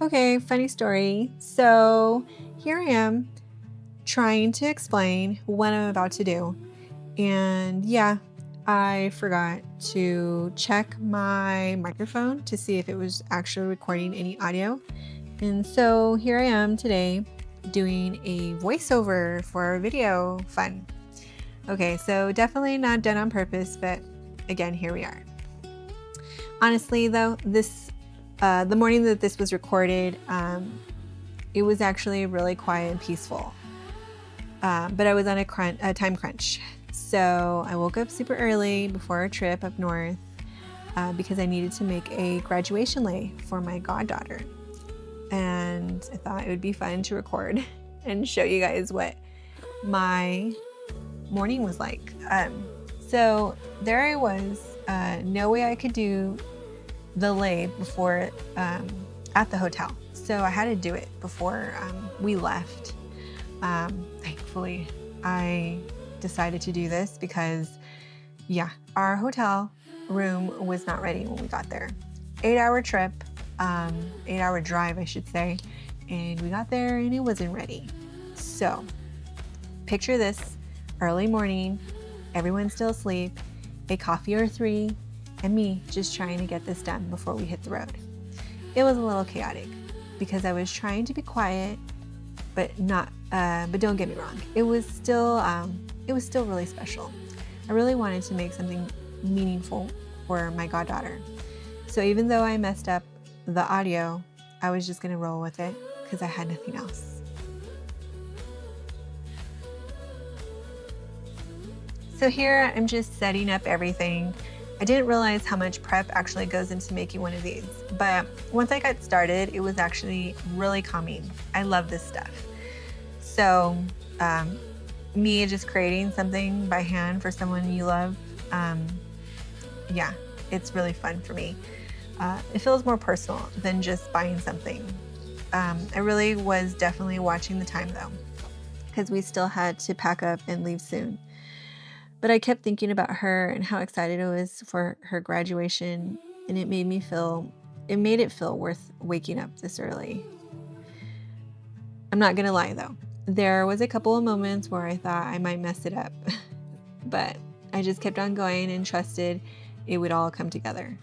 Okay, funny story. So here I am trying to explain what I'm about to do. And yeah, I forgot to check my microphone to see if it was actually recording any audio. And so here I am today doing a voiceover for a video. Fun. Okay, so definitely not done on purpose, but again, here we are. Honestly, though, the morning that this was recorded, it was actually really quiet and peaceful. But I was on a time crunch. So I woke up super early before our trip up north because I needed to make a graduation lei for my goddaughter. And I thought it would be fun to record and show you guys what my morning was like. So there I was, no way I could do the lei before at the hotel. So I had to do it before we left. Thankfully, I decided to do this because, yeah, our hotel room was not ready when we got there. 8-hour trip, 8-hour drive, I should say, and we got there and it wasn't ready. So picture this, early morning, everyone's still asleep, a coffee or 3, and me just trying to get this done before we hit the road. It was a little chaotic because I was trying to be quiet, but don't get me wrong, it was still really special. I really wanted to make something meaningful for my goddaughter. So even though I messed up the audio, I was just gonna roll with it because I had nothing else. So here I'm just setting up everything. I didn't realize how much prep actually goes into making one of these, but once I got started, it was actually really calming. I love this stuff. So me just creating something by hand for someone you love, yeah, it's really fun for me. It feels more personal than just buying something. I really was definitely watching the time though, because we still had to pack up and leave soon. But I kept thinking about her and how excited I was for her graduation, and it made it feel worth waking up this early. I'm not gonna lie though, there was a couple of moments where I thought I might mess it up, but I just kept on going and trusted it would all come together.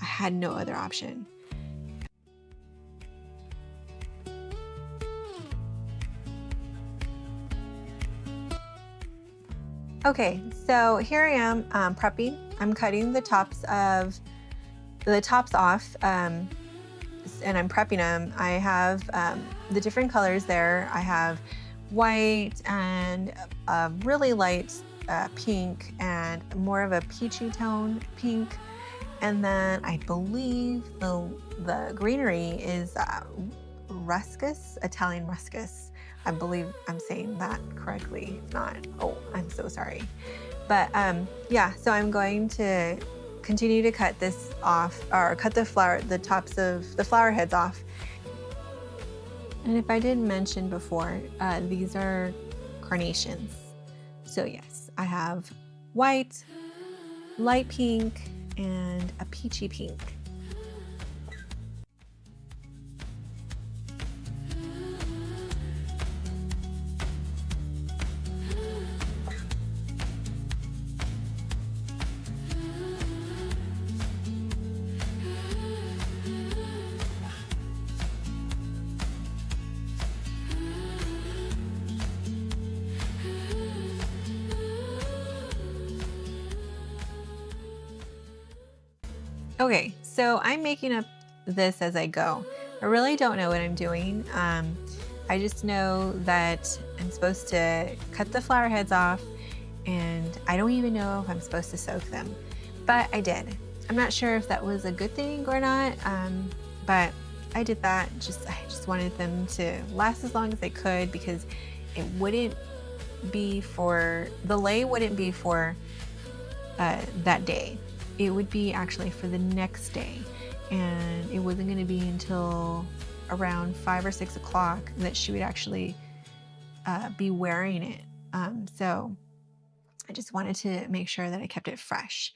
I had no other option. Okay, so here I am prepping. I'm cutting the tops off, and I'm prepping them. I have the different colors there. I have white and a really light pink and more of a peachy tone pink. And then I believe the greenery is ruscus, Italian ruscus. I believe I'm saying that correctly. If not, oh, I'm so sorry. But yeah, so I'm going to continue to cut this off, or cut the tops of the flower heads off. And if I didn't mention before, these are carnations. So yes, I have white, light pink, and a peachy pink. Okay, so I'm making up this as I go. I really don't know what I'm doing. I just know that I'm supposed to cut the flower heads off, and I don't even know if I'm supposed to soak them, but I did. I'm not sure if that was a good thing or not, but I did that. I just wanted them to last as long as they could, because it wouldn't be for, the lei wouldn't be for that day. It would be actually for the next day, and it wasn't going to be until around 5 or 6 o'clock that she would actually be wearing it. So I just wanted to make sure that I kept it fresh.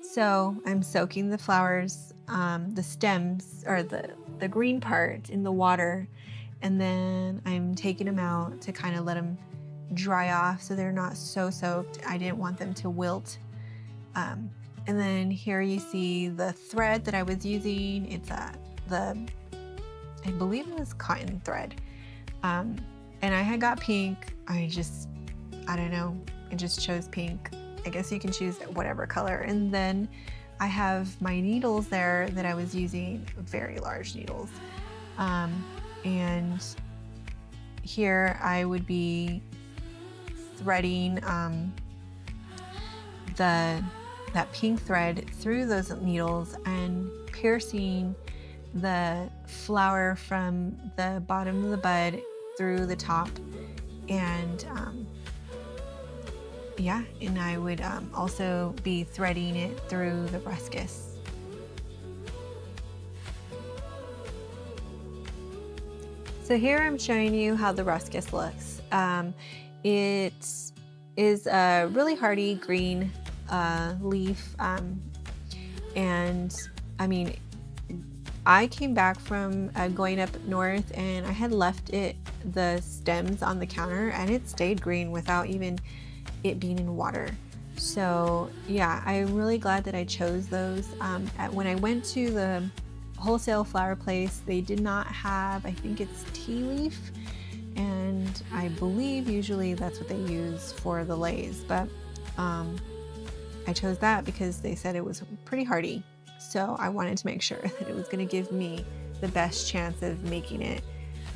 So I'm soaking the flowers, the stems, or the green part, in the water, and then I'm taking them out to kind of let them dry off so they're not so soaked. I didn't want them to wilt. And then here you see the thread that I was using. It's I believe it was cotton thread. And I had got pink. I don't know, I just chose pink. I guess you can choose whatever color. And then I have my needles there that I was using, very large needles. And here I would be threading that pink thread through those needles and piercing the flower from the bottom of the bud through the top. And yeah, and I would also be threading it through the ruscus. So here I'm showing you how the ruscus looks. It is a really hardy green leaf, and I mean, I came back from going up north, and I had left the stems on the counter, and it stayed green without even it being in water. So yeah, I'm really glad that I chose those. When I went to the wholesale flower place, they did not have, I think it's tea leaf, and I believe usually that's what they use for the leis, but I chose that because they said it was pretty hardy. So I wanted to make sure that it was going to give me the best chance of making it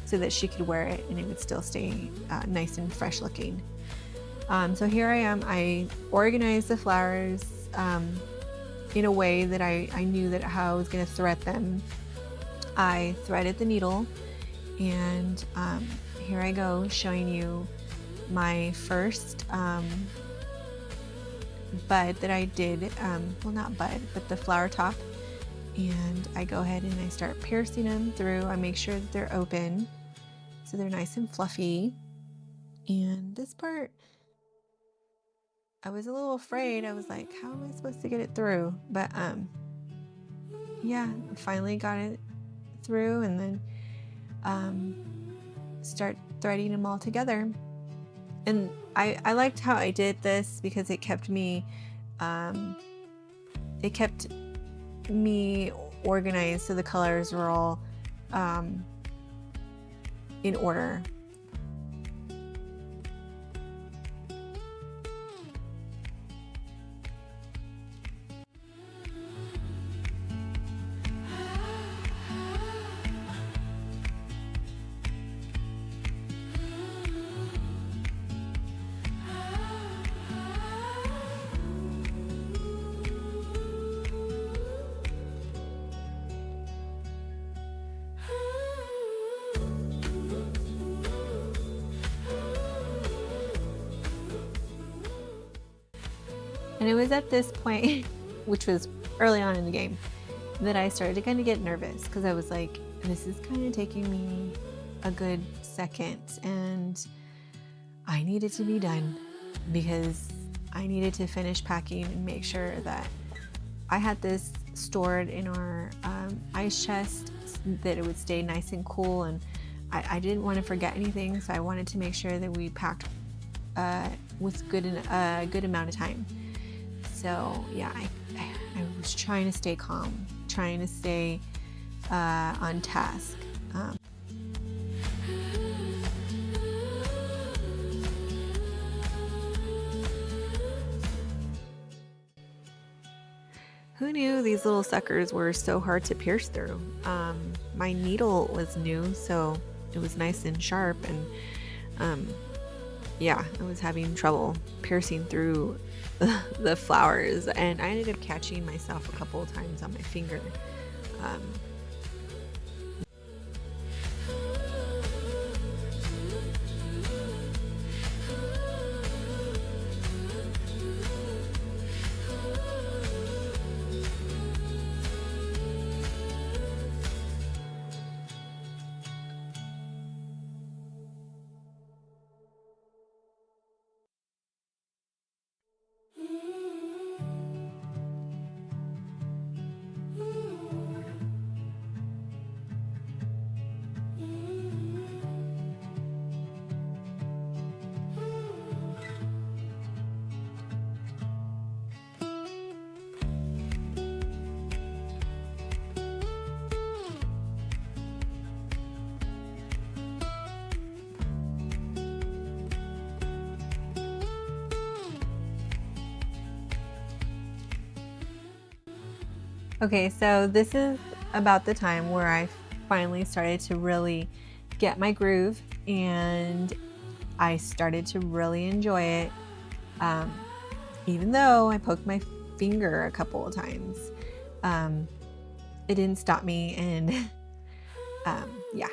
so that she could wear it and it would still stay nice and fresh looking. So here I am. I organized the flowers in a way that I knew that how I was going to thread them. I threaded the needle, and here I go showing you my first bud that I did, well, not bud, but the flower top. And I go ahead and I start piercing them through. I make sure that they're open so they're nice and fluffy. And this part, I was a little afraid. I was like, how am I supposed to get it through? But yeah, I finally got it through, and then start threading them all together. And I liked how I did this because it kept me organized, so the colors were all in order. And it was at this point, which was early on in the game, that I started to kind of get nervous, because I was like, this is kind of taking me a good second, and I needed to be done because I needed to finish packing and make sure that I had this stored in our ice chest, that it would stay nice and cool, and I didn't want to forget anything, so I wanted to make sure that we packed with a good amount of time. So yeah, I was trying to stay calm, trying to stay on task. Who knew these little suckers were so hard to pierce through? My needle was new, so it was nice and sharp, and yeah, I was having trouble piercing through the flowers, and I ended up catching myself a couple of times on my finger. Um, Okay, so this is about the time where I finally started to really get my groove, and I started to really enjoy it. Um, Even though I poked my finger a couple of times, it didn't stop me, and yeah,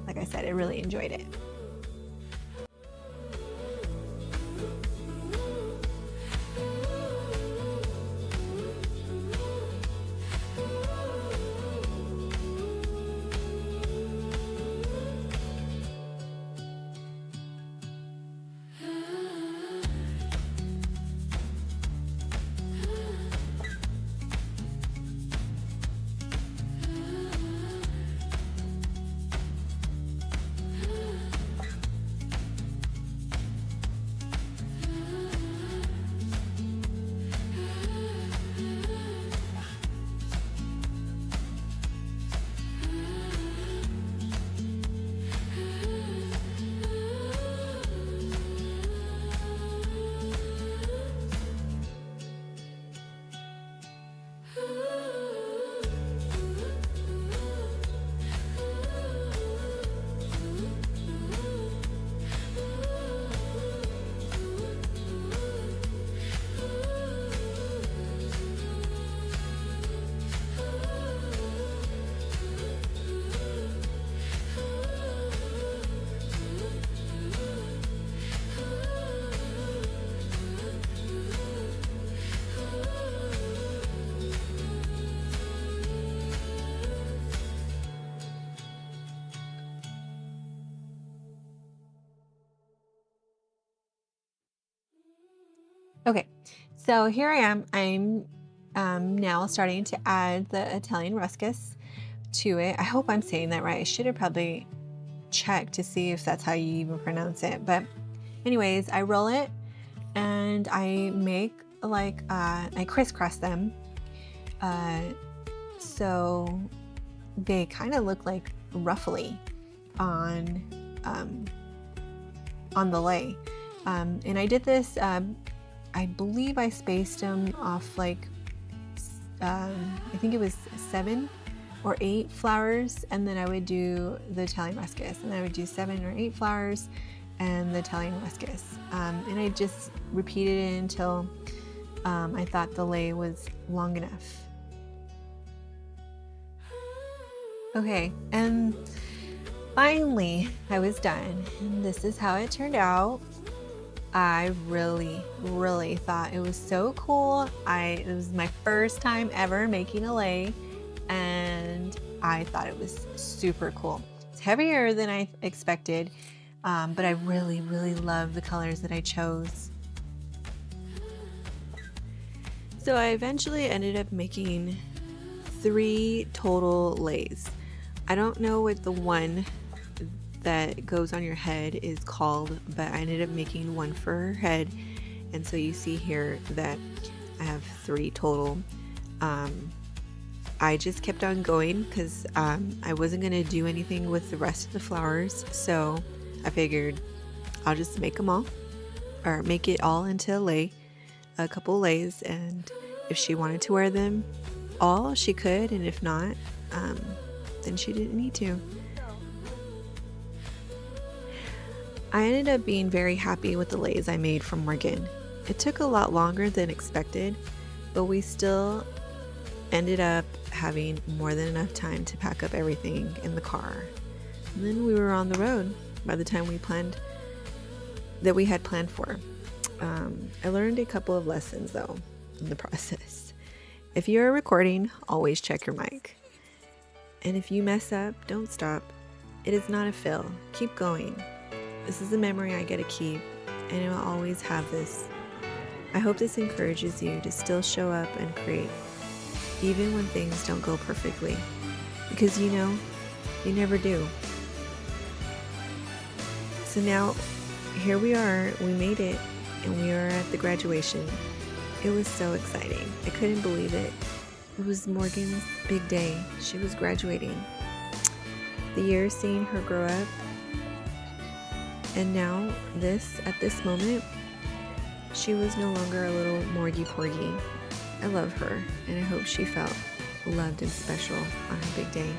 like I said, I really enjoyed it. Okay, so here I am. I'm now starting to add the Italian ruscus to it. I hope I'm saying that right. I should have probably checked to see if that's how you even pronounce it. But anyways, I roll it and I make like I crisscross them, uh, so they kind of look like ruffly on um, on the lei. And I did this. I believe I spaced them off like I think it was 7 or 8 flowers, and then I would do the Italian ruscus, and I would do 7 or 8 flowers and the Italian ruscus, and I just repeated it until I thought the lei was long enough. Okay, and finally I was done, and this is how it turned out. I really thought it was so cool. It was my first time ever making a lei, and I thought it was super cool. It's heavier than I expected, but I really love the colors that I chose. So I eventually ended up making 3 total leis. I don't know what the one that goes on your head is called, but I ended up making one for her head, and so you see here that I have 3 total. I just kept on going because I wasn't gonna do anything with the rest of the flowers, so I figured I'll just make them all, or make it all into a couple leis, and if she wanted to wear them all, she could, and if not, then she didn't need to. I ended up being very happy with the lays I made for Morgan. It took a lot longer than expected, but we still ended up having more than enough time to pack up everything in the car. And then we were on the road by the time we had planned for. I learned a couple of lessons though in the process. If you're recording, always check your mic. And if you mess up, don't stop. It is not a fail. Keep going. This is a memory I get to keep, and I will always have this. I hope this encourages you to still show up and create, even when things don't go perfectly, because you know, they never do. So now, here we are, we made it, and we are at the graduation. It was so exciting. I couldn't believe it. It was Morgan's big day. She was graduating. The years seeing her grow up, and now at this moment, she was no longer a little Morgy Porgy. I love her, and I hope she felt loved and special on her big day.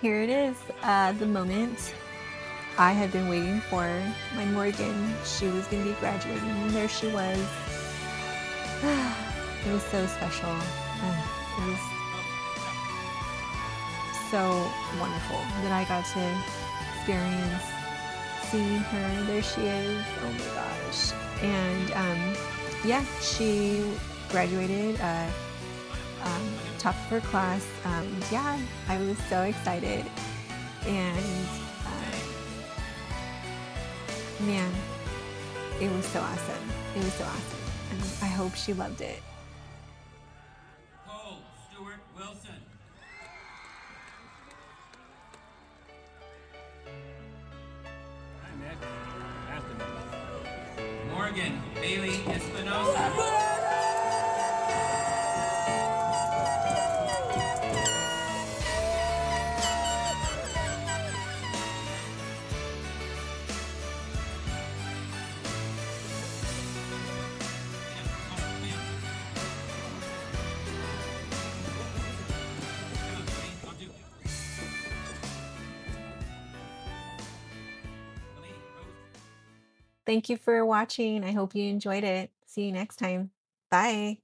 Here it is, the moment I had been waiting for. My Morgan, she was going to be graduating, and there she was. It was so special. It was so wonderful that I got to experience seeing her. There she is. Oh my gosh. And yeah, she graduated top of her class. Yeah, I was so excited. And man, it was so awesome. It was so awesome. And I hope she loved it. Cole Stewart Wilson. Hi, Nick. Afternoon. Morgan Bailey Espinosa. Thank you for watching. I hope you enjoyed it. See you next time. Bye.